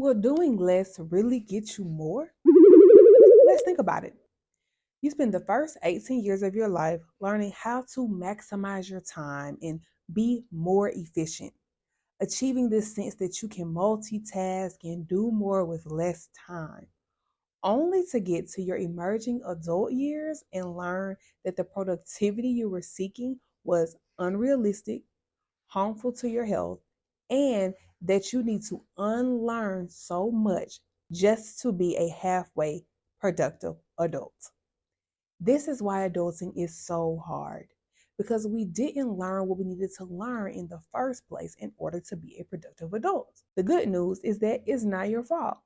Will doing less really get you more? Let's think about it. You spend the first 18 years of your life learning how to maximize your time and be more efficient, achieving this sense that you can multitask and do more with less time, only to get to your emerging adult years and learn that the productivity you were seeking was unrealistic, harmful to your health, and that you need to unlearn so much just to be a halfway productive adult. This is why adulting is so hard because we didn't learn what we needed to learn in the first place in order to be a productive adult. The good news is that it's not your fault.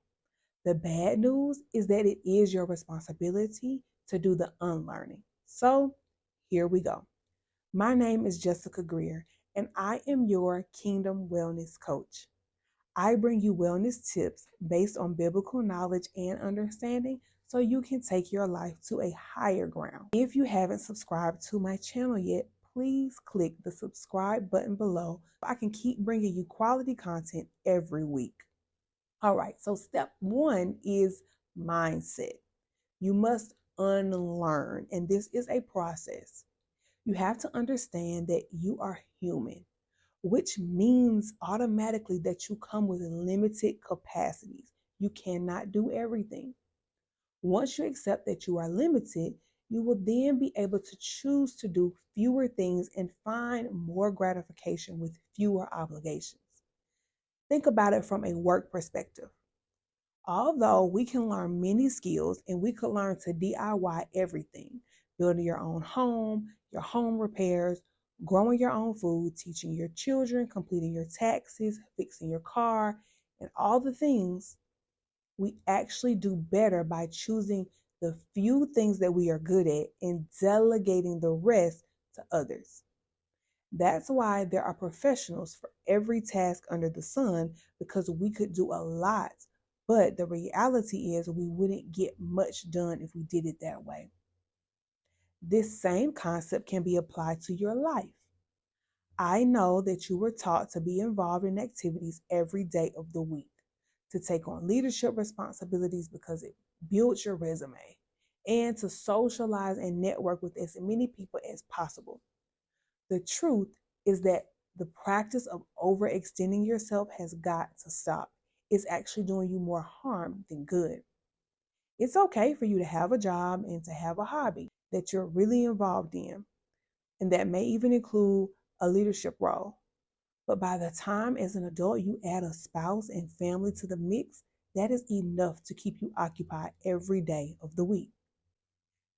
The bad news is that it is your responsibility to do the unlearning. So here we go. My name is Jessica Greer, and I am your Kingdom Wellness Coach. I bring you wellness tips based on biblical knowledge and understanding so you can take your life to a higher ground. If you haven't subscribed to my channel yet, please click the subscribe button below so I can keep bringing you quality content every week. All right, so step one is mindset. You must unlearn, and this is a process. You have to understand that you are human, which means automatically that you come with limited capacities. You cannot do everything. Once you accept that you are limited, you will then be able to choose to do fewer things and find more gratification with fewer obligations. Think about it from a work perspective. Although we can learn many skills and we could learn to DIY everything, building your own home, your home repairs, growing your own food, teaching your children, completing your taxes, fixing your car, and all the things, we actually do better by choosing the few things that we are good at and delegating the rest to others. That's why there are professionals for every task under the sun because we could do a lot, but the reality is we wouldn't get much done if we did it that way. This same concept can be applied to your life. I know that you were taught to be involved in activities every day of the week, to take on leadership responsibilities because it builds your resume, and to socialize and network with as many people as possible. The truth is that the practice of overextending yourself has got to stop. It's actually doing you more harm than good. It's okay for you to have a job and to have a hobby that you're really involved in, and that may even include a leadership role. But by the time as an adult you add a spouse and family to the mix, that is enough to keep you occupied every day of the week.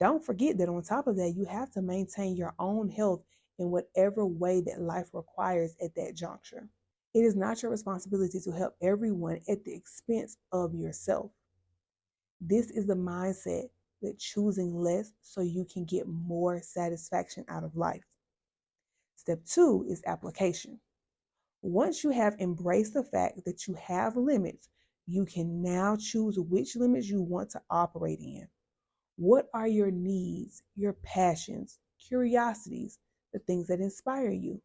Don't forget that on top of that, you have to maintain your own health in whatever way that life requires at that juncture. It is not your responsibility to help everyone at the expense of yourself. This is the mindset that choosing less so you can get more satisfaction out of life. Step two is application. Once you have embraced the fact that you have limits, you can now choose which limits you want to operate in. What are your needs, your passions, curiosities, the things that inspire you?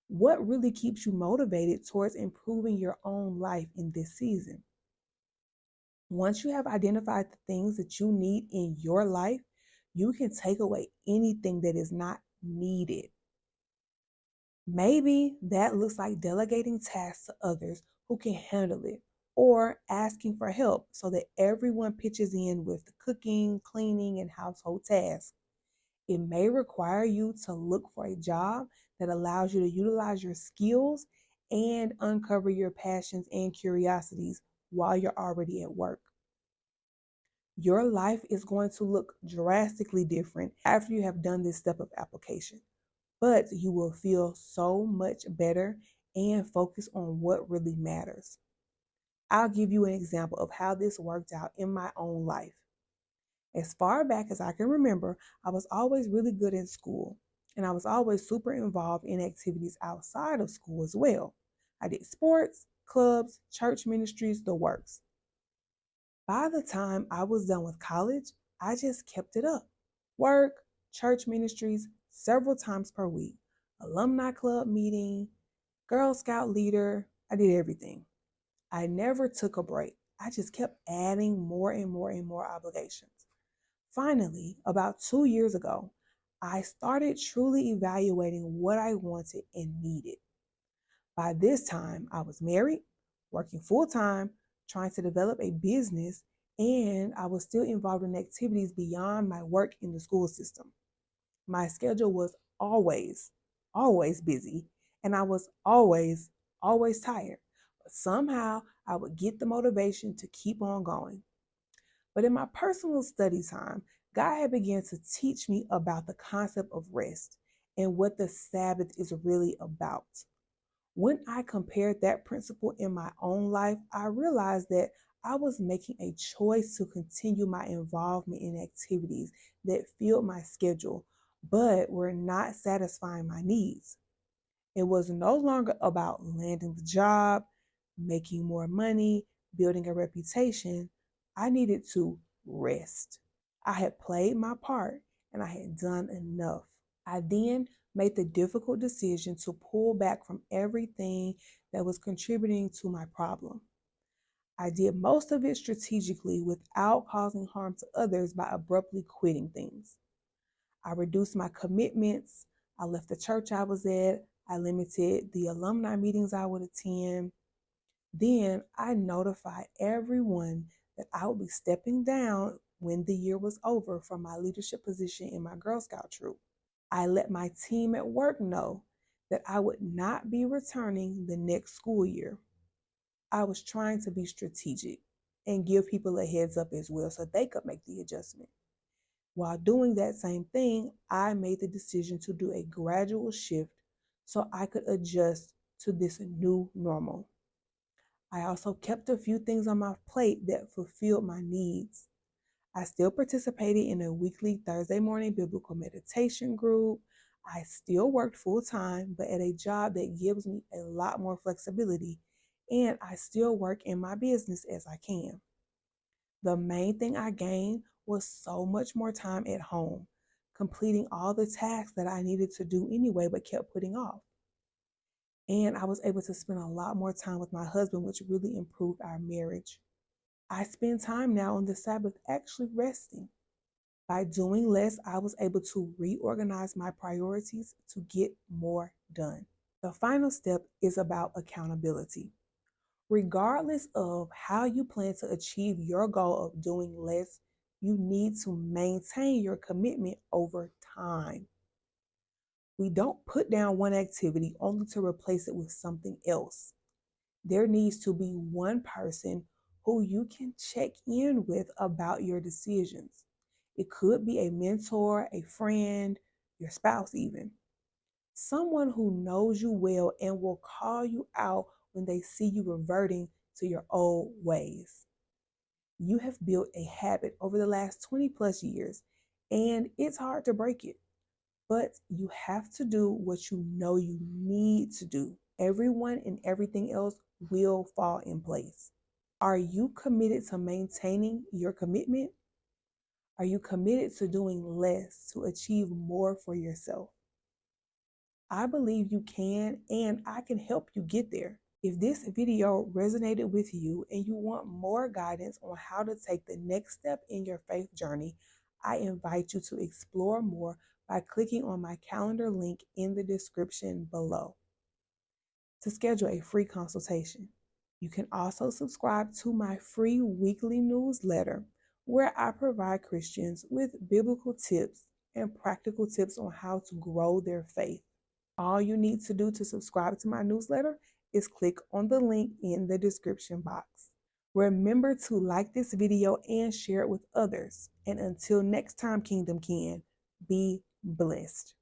What really keeps you motivated towards improving your own life in this season? Once you have identified the things that you need in your life, you can take away anything that is not needed. Maybe that looks like delegating tasks to others who can handle it, or asking for help so that everyone pitches in with the cooking, cleaning, and household tasks. It may require you to look for a job that allows you to utilize your skills and uncover your passions and curiosities while you're already at work. Your life is going to look drastically different after you have done this step of application, but you will feel so much better and focus on what really matters. I'll give you an example of how this worked out in my own life. As far back as I can remember, I was always really good in school, and I was always super involved in activities outside of school as well. I did sports, clubs, church ministries, the works. By the time I was done with college, I just kept it up. Work, church ministries, several times per week, alumni club meeting, Girl Scout leader, I did everything. I never took a break. I just kept adding more and more and more obligations. Finally, about 2 years ago, I started truly evaluating what I wanted and needed. By this time, I was married, working full time, trying to develop a business, and I was still involved in activities beyond my work in the school system. My schedule was always busy, and I was always tired. But somehow I would get the motivation to keep on going. But in my personal study time, God had begun to teach me about the concept of rest and what the Sabbath is really about. When I compared that principle in my own life, I realized that I was making a choice to continue my involvement in activities that filled my schedule, but were not satisfying my needs. It was no longer about landing the job, making more money, building a reputation. I needed to rest. I had played my part and I had done enough. I then made the difficult decision to pull back from everything that was contributing to my problem. I did most of it strategically without causing harm to others by abruptly quitting things. I reduced my commitments. I left the church I was at. I limited the alumni meetings I would attend. Then I notified everyone that I would be stepping down when the year was over from my leadership position in my Girl Scout troop. I let my team at work know that I would not be returning the next school year. I was trying to be strategic and give people a heads up as well so they could make the adjustment. While doing that same thing, I made the decision to do a gradual shift so I could adjust to this new normal. I also kept a few things on my plate that fulfilled my needs. I still participated in a weekly Thursday morning biblical meditation group. I still worked full time, but at a job that gives me a lot more flexibility. And I still work in my business as I can. The main thing I gained was so much more time at home, completing all the tasks that I needed to do anyway, but kept putting off. And I was able to spend a lot more time with my husband, which really improved our marriage. I spend time now on the Sabbath actually resting. By doing less, I was able to reorganize my priorities to get more done. The final step is about accountability. Regardless of how you plan to achieve your goal of doing less, you need to maintain your commitment over time. We don't put down one activity only to replace it with something else. There needs to be one person who you can check in with about your decisions. It could be a mentor, a friend, your spouse, even. Someone who knows you well and will call you out when they see you reverting to your old ways. You have built a habit over the last 20 plus years, and it's hard to break it. But you have to do what you know you need to do. Everyone and everything else will fall in place. Are you committed to maintaining your commitment? Are you committed to doing less to achieve more for yourself? I believe you can, and I can help you get there. If this video resonated with you and you want more guidance on how to take the next step in your faith journey, I invite you to explore more by clicking on my calendar link in the description below to schedule a free consultation. You can also subscribe to my free weekly newsletter where I provide Christians with biblical tips and practical tips on how to grow their faith. All you need to do to subscribe to my newsletter is click on the link in the description box. Remember to like this video and share it with others. And until next time, Kingdom Kin, be blessed.